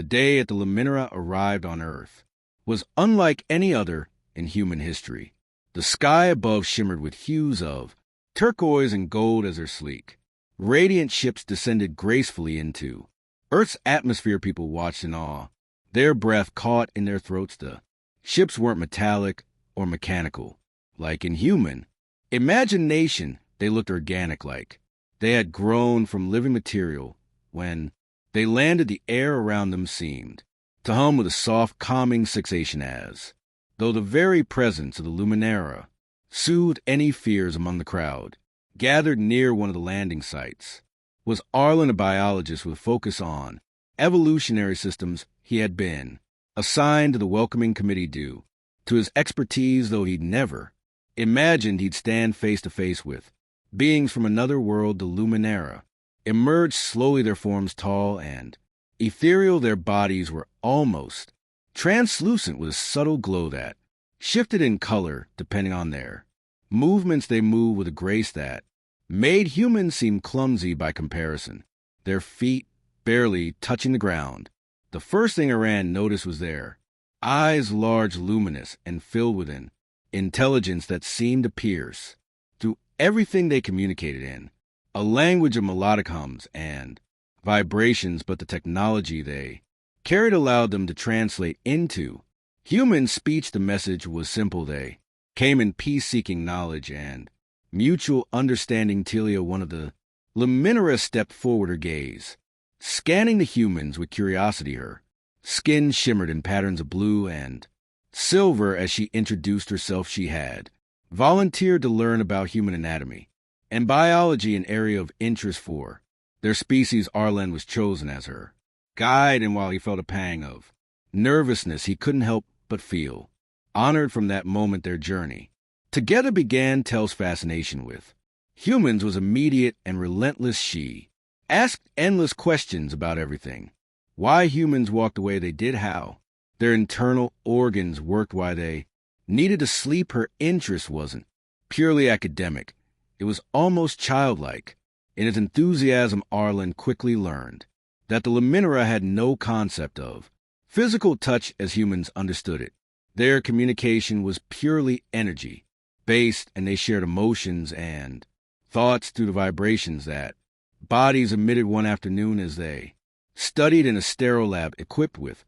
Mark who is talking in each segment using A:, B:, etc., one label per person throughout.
A: the day that the Luminara arrived on Earth, was unlike any other in human history. The sky above shimmered with hues of turquoise and gold as their sleek, radiant ships descended gracefully into Earth's atmosphere. People watched in awe, their breath caught in their throats. The ships weren't metallic or mechanical, like in human imagination. They looked organic, like they had grown from living material. When they landed, the air around them seemed to hum with a soft, calming sensation as though the very presence of the Luminara soothed any fears among the crowd. Gathered near one of the landing sites was Arlen, a biologist with a focus on evolutionary systems. He had been assigned to the welcoming committee due to his expertise, though he'd never imagined he'd stand face to face with beings from another world. The Luminara emerged slowly, their forms tall and ethereal. Their bodies were almost translucent with a subtle glow that shifted in color depending on their movements. They moved with a grace that made humans seem clumsy by comparison, their feet barely touching the ground. The first thing Iran noticed was their eyes, large, luminous, and filled with an intelligence that seemed to pierce through everything they communicated in, a language of melodic hums and vibrations. But the technology they carried allowed them to translate into human speech. The message was simple. They came in peace-seeking knowledge and mutual understanding. Telia, one of the Luminara, stepped forward, her gaze scanning the humans with curiosity. Her skin shimmered in patterns of blue and silver as she introduced herself. She had volunteered to learn about human anatomy and biology, an area of interest for their species. Arlen was chosen as her guide, and while he felt a pang of nervousness, he couldn't help but feel honored. From that moment, their journey together began. Tell's fascination with humans was immediate and relentless. She asked endless questions about everything: why humans walked the way they did, how their internal organs worked, why they needed to sleep. Her interest wasn't purely academic. It was almost childlike. In its enthusiasm, Arlen quickly learned that the Luminara had no concept of physical touch as humans understood it. Their communication was purely energy-based, and they shared emotions and thoughts through the vibrations that bodies emitted. One afternoon, as they studied in a sterile lab equipped with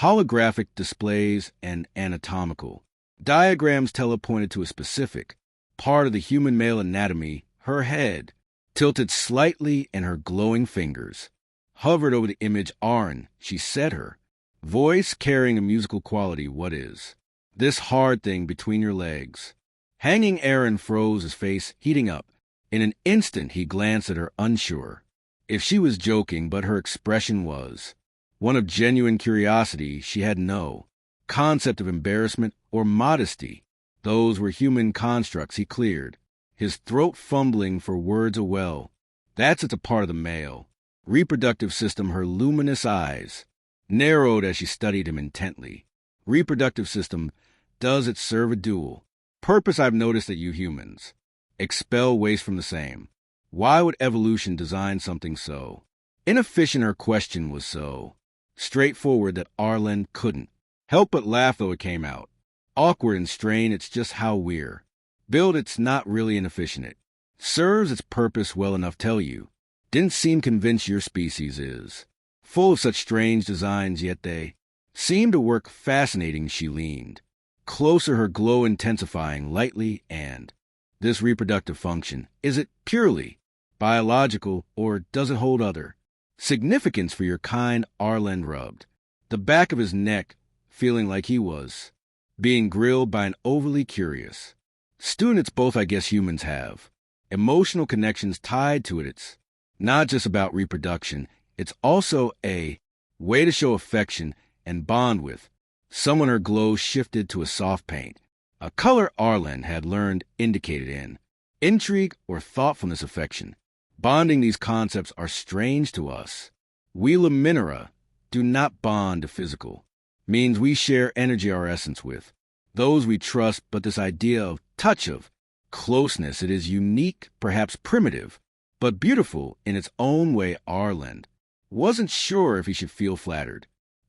A: holographic displays and anatomical diagrams, Tella pointed to a specific part of the human male anatomy. Her head tilted slightly and her glowing fingers hovered over the image. Arn, she said, her voice carrying a musical quality. What is this hard thing between your legs? Hanging. Aaron froze, his face heating up. In an instant, he glanced at her, unsure if she was joking, but her expression was one of genuine curiosity. She had no concept of embarrassment or modesty. Those were human constructs. He cleared his throat, fumbling for words. Well, that's a part of the male reproductive system. Her luminous eyes narrowed as she studied him intently. Reproductive system, does it serve a dual purpose? I've noticed that you humans expel waste from the same. Why would evolution design something so inefficient? Her question was so straightforward that Arlen couldn't help but laugh, though it came out awkward and strained. It's just how we're built. It's not really inefficient. It serves its purpose well enough. Tell you didn't seem convinced your species is full of such strange designs, yet they seem to work. Fascinating. She leaned closer, her glow intensifying lightly. And this reproductive function, is it purely biological, or does it hold other significance for your kind? Arlen rubbed the back of his neck, feeling like he was being grilled by an overly curious student. It's both, I guess. Humans have emotional connections tied to it. It's not just about reproduction. It's also a way to show affection and bond with someone. Her glow shifted to a soft paint, a color Arlen had learned indicated in intrigue or thoughtfulness. Affection, bonding, these concepts are strange to us. We Luminara do not bond to physical means. We share energy, our essence, with those we trust. But this idea of touch, of closeness, it is unique, perhaps primitive, but beautiful in its own way. Arlen wasn't sure if he should feel flattered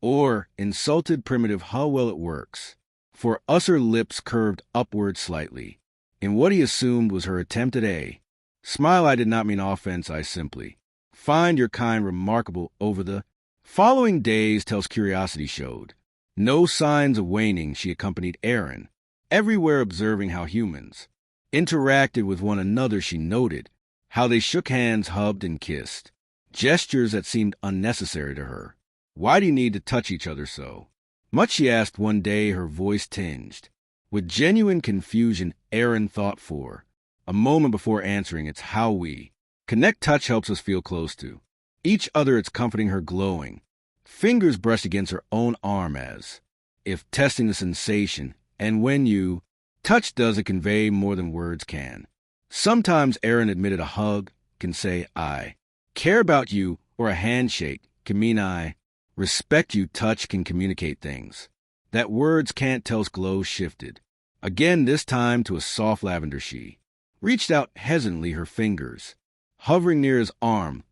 A: Or insulted primitive how well it works. For us her lips curved upward slightly, in what he assumed was her attempt at A. Smile I did not mean offense, I simply find your kind remarkable over the following days tells curiosity showed. No signs of waning she accompanied Aaron, everywhere observing how humans interacted with one another she noted, how they shook hands, hugged, and kissed, gestures that seemed unnecessary to her. Why do you need to touch each other so much, she asked one day, her voice tinged with genuine confusion. Aaron thought for a moment before answering. It's how we connect. Touch helps us feel close to each other. It's comforting. Her glowing fingers brushed against her own arm as if testing the sensation. And when you touch, does it convey more than words can? Sometimes, Aaron admitted, a hug can say, I care about you, or a handshake can mean I respect you. Touch can communicate things that words can't tell. Glow shifted again, this time to a soft lavender. She reached out hesitantly, her fingers hovering near his arm.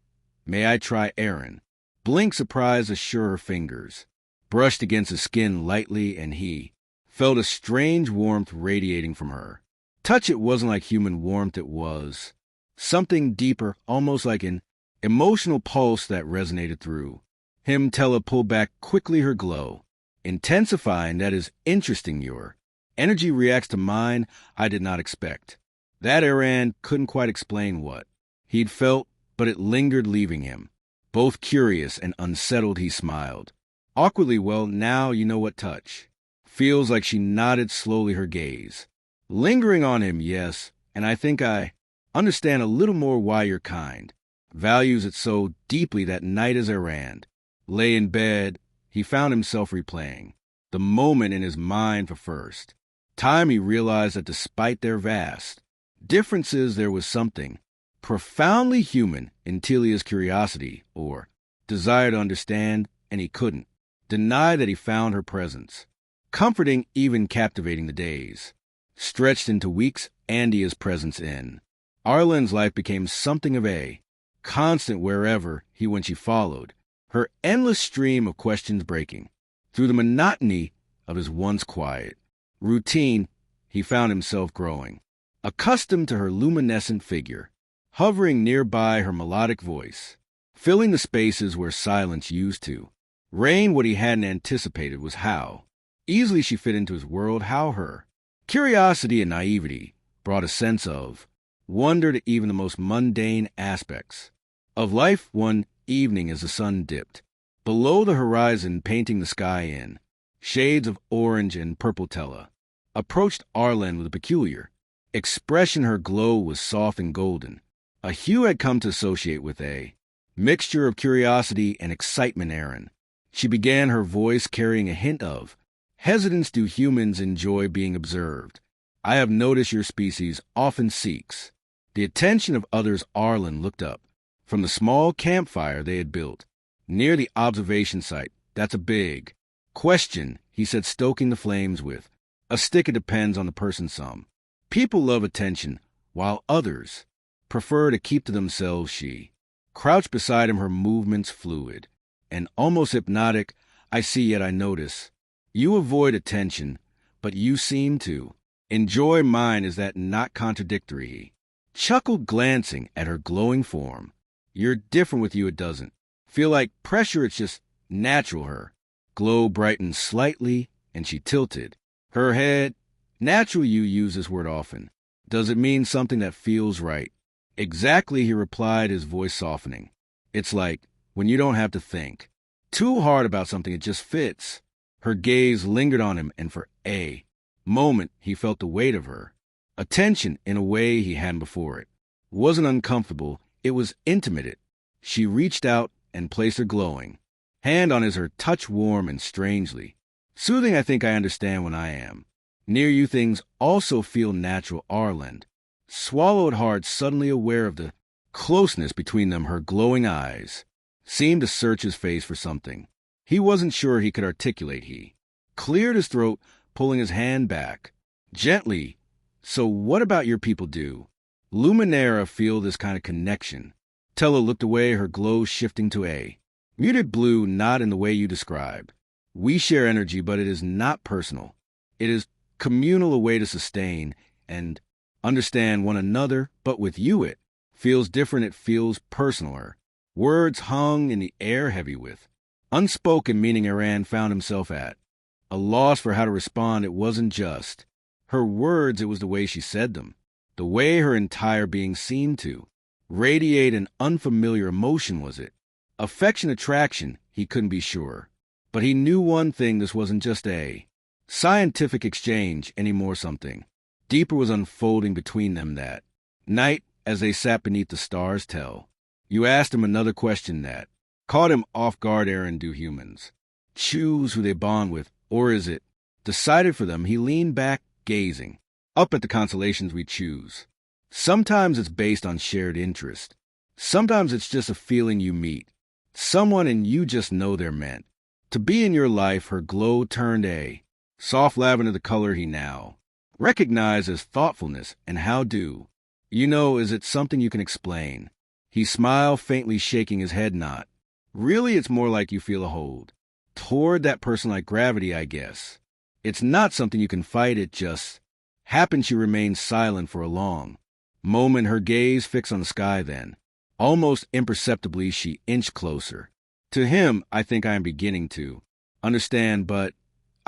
A: May I try? Aaron blinked, surprise assure. Her fingers brushed against his skin lightly, and he felt a strange warmth radiating from her touch. It wasn't like human warmth, it was something deeper, almost like an emotional pulse that resonated through him. Tella pulled back quickly, her glow intensifying. That is interesting. Your energy reacts to mine. I did not expect that. Aaron couldn't quite explain what he'd felt, but it lingered, leaving him both curious and unsettled. He smiled awkwardly. Well, now you know what touch feels like. She nodded slowly, her gaze lingering on him. Yes, and I think I understand a little more why your kind values it so deeply. That night, as Aaron lay in bed, he found himself replaying the moment in his mind. For first time, he realized that despite their vast differences, there was something profoundly human in Telia's curiosity or desire to understand, and he couldn't deny that he found her presence comforting, even captivating. The days stretched into weeks. Andia's presence in Arlen's life became something of a constant wherever he went. She followed her endless stream of questions, breaking through the monotony of his once quiet routine. He found himself growing accustomed to her luminescent figure, hovering nearby, her melodic voice filling the spaces where silence used to reign. What he hadn't anticipated was how easily she fit into his world, how her curiosity and naivety brought a sense of wonder to even the most mundane aspects of life. One evening, as the sun dipped below the horizon, painting the sky in shades of orange and purple, Tella approached Arlen with a peculiar expression. Her glow was soft and golden, a hue I'd come to associate with a mixture of curiosity and excitement. Aaron, she began, her voice carrying a hint of hesitance. Do humans enjoy being observed? I have noticed your species often seeks the attention of others. Arlen looked up from the small campfire they had built near the observation site. That's a big question, he said, stoking the flames with a stick. It depends on the person. Some people love attention, while others prefer to keep to themselves. She crouched beside him, her movements fluid and almost hypnotic. I see, yet I notice you avoid attention, but you seem to enjoy mine. Is that not contradictory? He chuckled, glancing at her glowing form. You're different with you. It doesn't feel like pressure. It's just natural. Her glow brightened slightly, and she tilted her head. Natural, you use this word often. Does it mean something that feels right? Exactly, he replied, his voice softening. It's like when you don't have to think too hard about something, it just fits. Her gaze lingered on him, and for a moment he felt the weight of her attention in a way he hadn't before. It wasn't uncomfortable, it was intimate. She reached out and placed her glowing hand on his, her touch warm and strangely soothing. I think I understand when I am near you, things also feel natural. Arlen swallowed hard, suddenly aware of the closeness between them. Her glowing eyes seemed to search his face for something he wasn't sure he could articulate. He cleared his throat, pulling his hand back gently. So what about your people? Do Luminera feel this kind of connection? Tella looked away, her glow shifting to a muted blue, not in the way you described. We share energy, but it is not personal. It is communal, a way to sustain and understand one another, but with you it feels different, it feels personaler. Words hung in the air heavy with unspoken meaning. Iran found himself at a loss for how to respond. It wasn't just her words, it was the way she said them, the way her entire being seemed to radiate an unfamiliar emotion. Was it affection, attraction? He couldn't be sure. But he knew one thing: this wasn't just a scientific exchange anymore. Something deeper was unfolding between them that night as they sat beneath the stars. Tell. You asked him another question that caught him off guard. Aaron, do humans choose who they bond with, or is it decided for them? He leaned back, gazing up at the constellations. We choose. Sometimes it's based on shared interest. Sometimes it's just a feeling. You meet someone and you just know they're meant to be in your life. Her glow turned a soft lavender, the color he now recognized as thoughtfulness. And how do you know? Is it something you can explain? He smiled faintly, shaking his head. Not really. It's more like you feel a hold toward that person, like gravity, I guess. It's not something you can fight. It just happened. She remained silent for a long moment, her gaze fixed on the sky. Then, almost imperceptibly, she inched closer to him. I think I am beginning to understand, but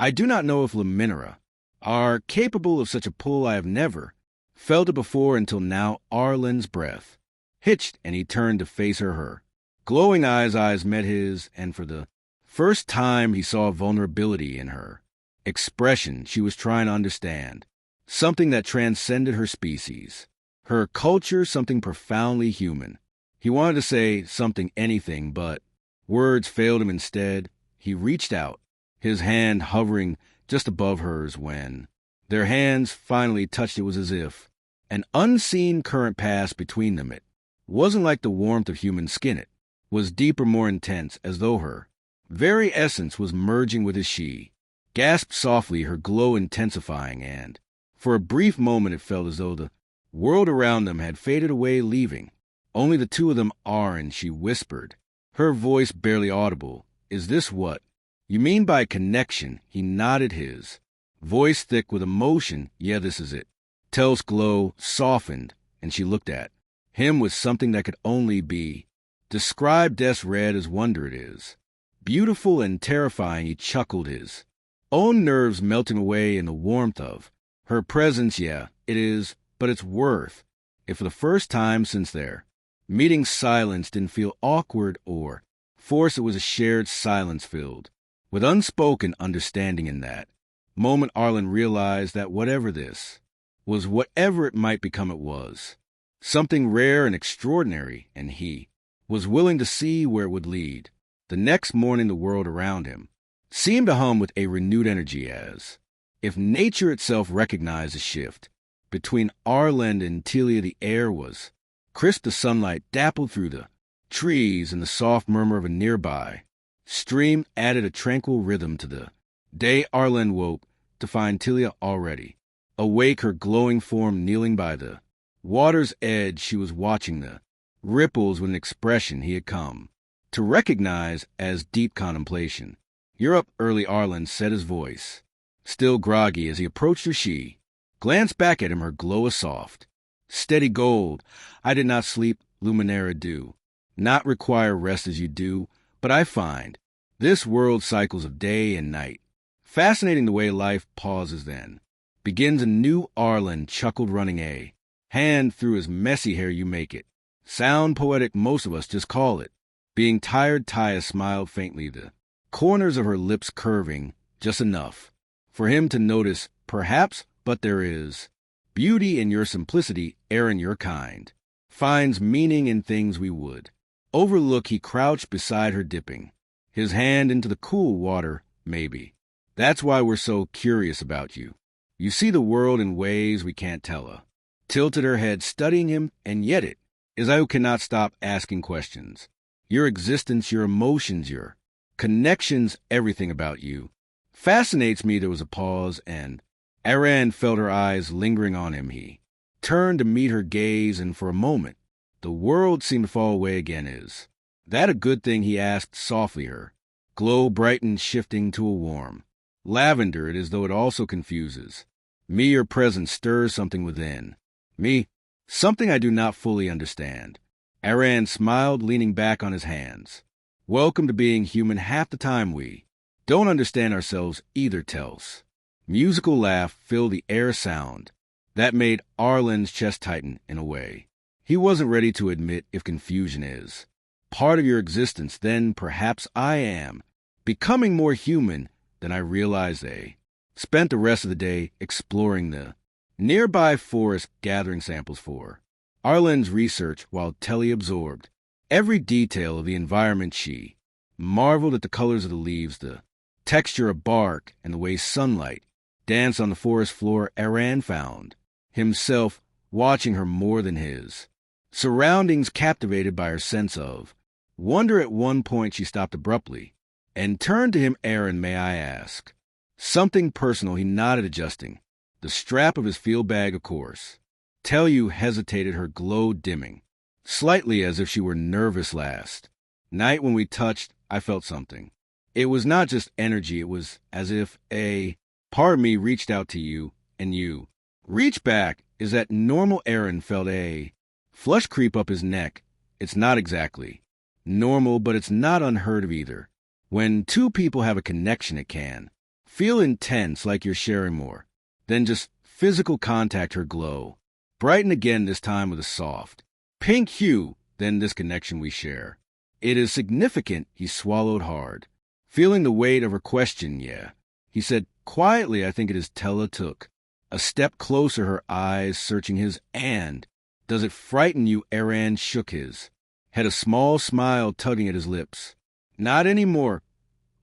A: I do not know if Luminara are capable of such a pull. I have never felt it before until now. Arlen's breath hitched, and he turned to face her. Her glowing eyes met his, and for the first time he saw vulnerability in her expression. She was trying to understand something that transcended her species, her culture, something profoundly human. He wanted to say something, anything, but words failed him. Instead, he reached out, his hand hovering just above hers. When their hands finally touched, it was as if an unseen current passed between them. It wasn't like the warmth of human skin. It was deeper, more intense, as though her very essence was merging with his. She gasped softly, her glow intensifying, and for a brief moment it felt as though the world around them had faded away, leaving only the two of them. And she whispered, her voice barely audible, is this what you mean by connection? He nodded, his voice thick with emotion. Yeah, this is it. Tell's glow softened, and she looked at him with something that could only be described. Des read as wonder. It is beautiful and terrifying. He chuckled, his own nerves melting away in the warmth of her presence. Yeah, it is, but it's worth it. For the first time since their meeting, silence didn't feel awkward or forced. It was a shared silence filled with unspoken understanding. In that moment, Arlen realized that whatever this was, whatever it might become, it was something rare and extraordinary, and he was willing to see where it would lead. The next morning, the world around him seemed to hum with a renewed energy, as if nature itself recognized a shift. Between Arlen and Telia, the air was crisp. The sunlight dappled through the trees, and the soft murmur of a nearby stream added a tranquil rhythm to the day. Arlen woke to find Telia already awake, her glowing form kneeling by the water's edge. She was watching the ripples with an expression he had come to recognize as deep contemplation. You're up early, Arlen said, his voice still groggy. As he approached her, she glanced back at him, her glow a soft, steady gold. I did not sleep, Luminara do not require rest as you do, but I find this world cycles of day and night fascinating, the way life pauses then begins anew. Arlen chuckled, running a hand through his messy hair. You make it sound poetic. Most of us just call it being tired. Taya smiled faintly, the corners of her lips curving just enough for him to notice, perhaps. But there is beauty in your simplicity. Aaron, your kind finds meaning in things we would overlook. He crouched beside her, dipping his hand into the cool water. Maybe that's why we're so curious about you. You see the world in ways we can't tell. Tilted her head, studying him, and yet it is I who cannot stop asking questions. Your existence, your emotions, your connections, everything about you fascinates me. There was a pause, and Aaron felt her eyes lingering on him. He turned to meet her gaze, and for a moment, the world seemed to fall away again. Is that a good thing? He asked softly, her Glow brightened, shifting to a warm lavender, it as though it also confuses. Me, your presence stirs something within. Me, something I do not fully understand. Aran smiled, leaning back on his hands. Welcome to being human half the time we don't understand ourselves either, Tels. Musical laugh filled the air sound. That made Arlen's chest tighten in a way he wasn't ready to admit. If confusion is part of your existence, then perhaps I am becoming more human than I realized. They spent the rest of the day exploring the nearby forest, gathering samples for Arlen's research while Telly absorbed every detail of the environment. She marveled at the colors of the leaves, the texture of bark, and the way sunlight danced on the forest floor. Aran found himself watching her more than his surroundings, captivated by her sense of wonder. At one point she stopped abruptly and turned to him. Aaron, may I ask something personal? He nodded, adjusting the strap of his field bag. Of course. Tell you hesitated, her glow dimming slightly as if she were nervous. Last night when we touched, I felt something. It was not just energy, it was as if a part of me reached out to you, and you reached back. Is that normal? Aaron felt a flush creep up his neck. It's not exactly normal, but it's not unheard of either. When two people have a connection, it can feel intense, like you're sharing more than just physical contact. Her glow brightened again, this time with a soft pink hue. Then this connection we share, it is significant. He swallowed hard, feeling the weight of her question. Yeah, he said quietly. I think it is. Tella took a step closer, her eyes searching his. And does it frighten you? Aran shook his head, a small smile tugging at his lips. Not anymore.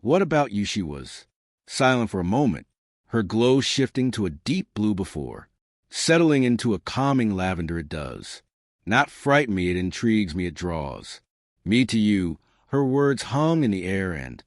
A: What about you? She was silent for a moment, her glow shifting to a deep blue before settling into a calming lavender. It does not frighten me, it intrigues me, it draws me to you. Her words hung in the air, and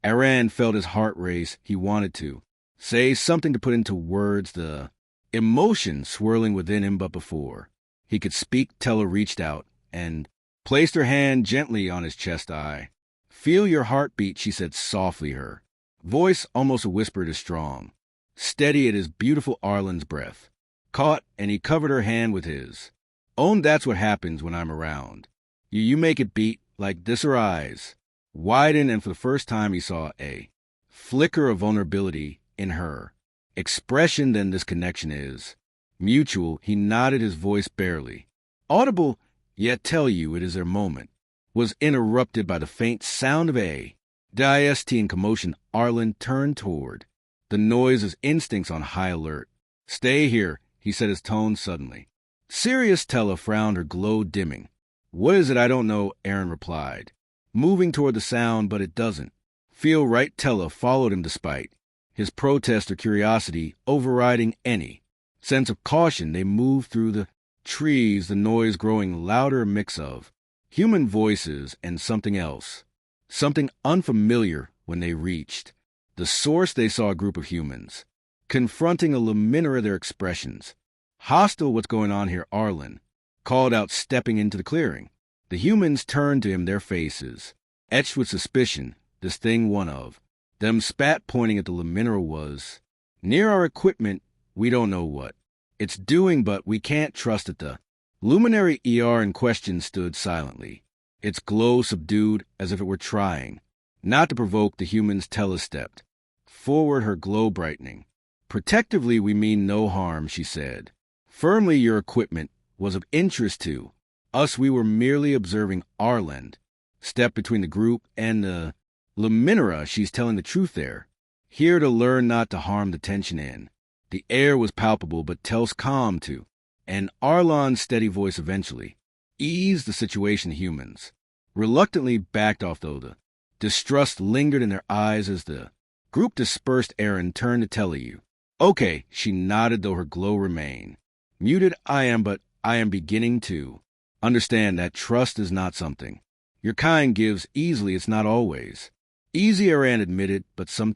A: Aran felt his heart race. He wanted to say something, to put into words the emotion swirling within him, but before he could speak, Tella reached out and placed her hand gently on his chest. I feel your heartbeat, she said softly, her voice almost a whisper. It is strong, steady. It is beautiful. Arlen's breath caught, and he covered her hand with his own. That's what happens when I'm around you. You make it beat like this. Her eyes widened, and for the first time he saw a flicker of vulnerability in her expression. Then this connection is mutual. He nodded, his voice barely audible. Yet tell you, it is their moment was interrupted by the faint sound of a dist in commotion. Arlen turned toward the noise, his instincts on high alert. Stay here, he said, his tone suddenly serious. Tella frowned, her glow dimming. What is it? I don't know, Aaron replied, moving toward the sound. But it doesn't feel right. Tella followed him, despite his protest or curiosity overriding any sense of caution. They moved through the trees, the noise growing louder, a mix of human voices and something else, something unfamiliar. When they reached the source, they saw a group of humans confronting a luminara, their expressions hostile. What's going on here? Arlen called out, stepping into the clearing. The humans turned to him, their faces etched with suspicion. This thing, one of them spat, pointing at the luminara, was near our equipment. We don't know what it's doing, but we can't trust it. The luminary in question stood silently, its glow subdued, as if it were trying not to provoke the humans. Tella stepped forward, her glow brightening. Protectively, we mean no harm, she said firmly. Your equipment was of interest to us. We were merely observing. Arlen stepped between the group and the luminara. She's telling the truth there. Here to learn not to harm. The tension in the air was palpable, but Tell's calm too, and Arlen's steady voice eventually eased the situation. The humans reluctantly backed off, though the distrust lingered in their eyes as the group dispersed. Aaron turned to Tell you. Okay, she nodded, though her glow remained muted. I am beginning to understand that trust is not something your kind gives easily. It's not always easy, Aaron admitted, but some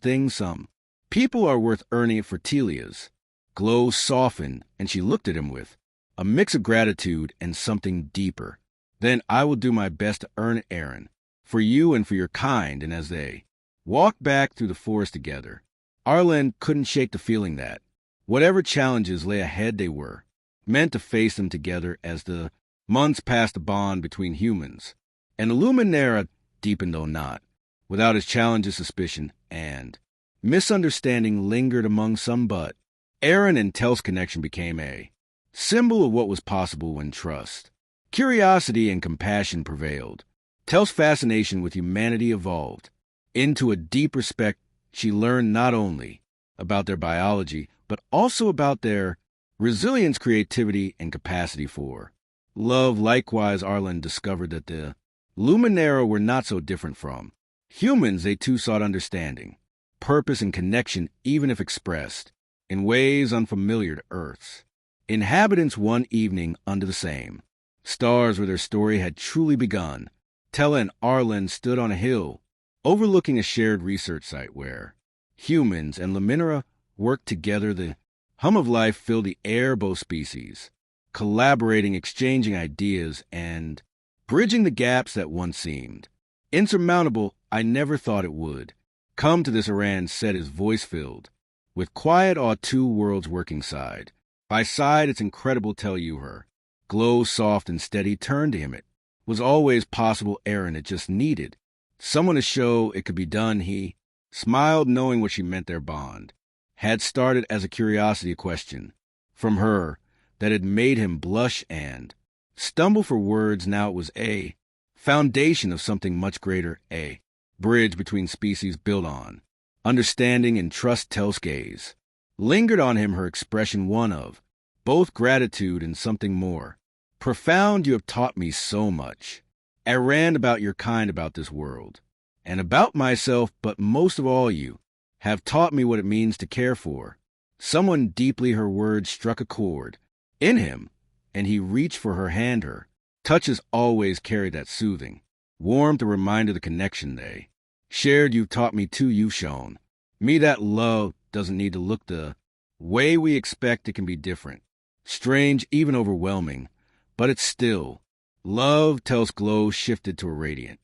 A: people are worth earning it. For Telia's glow softened, and she looked at him with a mix of gratitude and something deeper. Then I will do my best to earn it, Aaron, for you and for your kind. And as they walked back through the forest together. Arlen couldn't shake the feeling that, whatever challenges lay ahead, they were meant to face them together. As the months passed, the bond between humans and the Luminera deepened, though not without its challenges. Suspicion and misunderstanding lingered among some, but Aaron and Tel's connection became a symbol of what was possible when trust, curiosity, and compassion prevailed. Tel's fascination with humanity evolved into a deep respect. She learned not only about their biology, but also about their resilience, creativity, and capacity for love. Likewise, Arlen discovered that the Luminera were not so different from humans. They too sought understanding, purpose, and connection, even if expressed in ways unfamiliar to Earth's inhabitants. One evening under the same stars where their story had truly begun, Tella and Arlen stood on a hill overlooking a shared research site where humans and Luminera worked together. The hum of life filled the air, both species collaborating, exchanging ideas, and bridging the gaps that once seemed insurmountable. I never thought it would come to this, Aran said, his voice filled with quiet awe. Two worlds working side by side. It's incredible, tell you. Her glow, soft and steady, turned to him. It was always possible, Aaron. It just needed someone to show it could be done. He smiled, knowing what she meant. Their bond had started as a curiosity, a question from her that had made him blush and stumble for words. Now it was a foundation of something much greater, a bridge between species built on understanding and trust. Tel's gaze lingered on him, her expression one of both gratitude and something more profound. You have taught me so much, Aran, about your kind, about this world, and about myself, but most of all, you have taught me what it means to care for someone deeply. Her words struck a chord in him, and he reached for her hand. Her touches always carried that soothing warmth, a reminder of the connection they shared. You've taught me too. You've shown me that love doesn't need to look the way we expect. It can be different, strange, even overwhelming, but it's still love. Tel's glow shifted to a radiant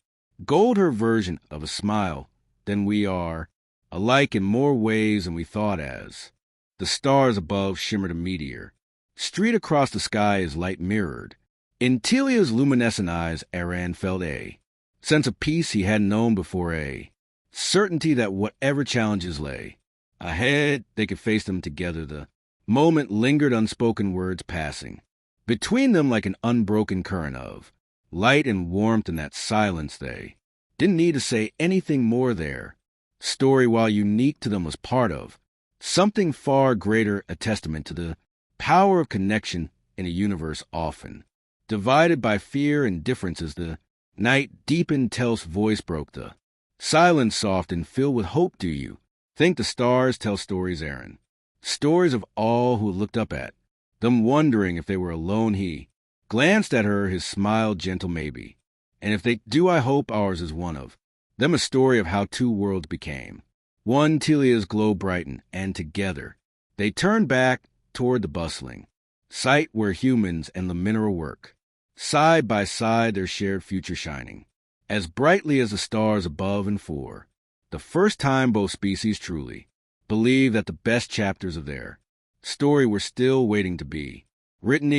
A: gold, her version of a smile. Then we are alike in more ways than we thought. As the stars above shimmered, a meteor street across the sky, as light mirrored in Telia's luminescent eyes. Aran felt a sense of peace he hadn't known before, a certainty that whatever challenges lay ahead, they could face them together. The moment lingered, unspoken words passing between them like an unbroken current of light and warmth. In that silence, they didn't need to say anything more. Their story, while unique to them, was part of something far greater, a testament to the power of connection in a universe often divided by fear and difference. As the night deepened, Tel's voice broke the silence, soft and filled with hope. Do you think the stars tell stories, Aaron? Stories of all who looked up at them, wondering if they were alone. He glanced at her, his smile gentle. Maybe. And if they do, I hope ours is one of them, a story of how two worlds became one. Telia's glow brightened, and together they turned back toward the bustling site where humans and the mineral work side by side, their shared future shining as brightly as the stars above. And for the first time, both species truly believed that the best chapters of their story were still waiting to be written.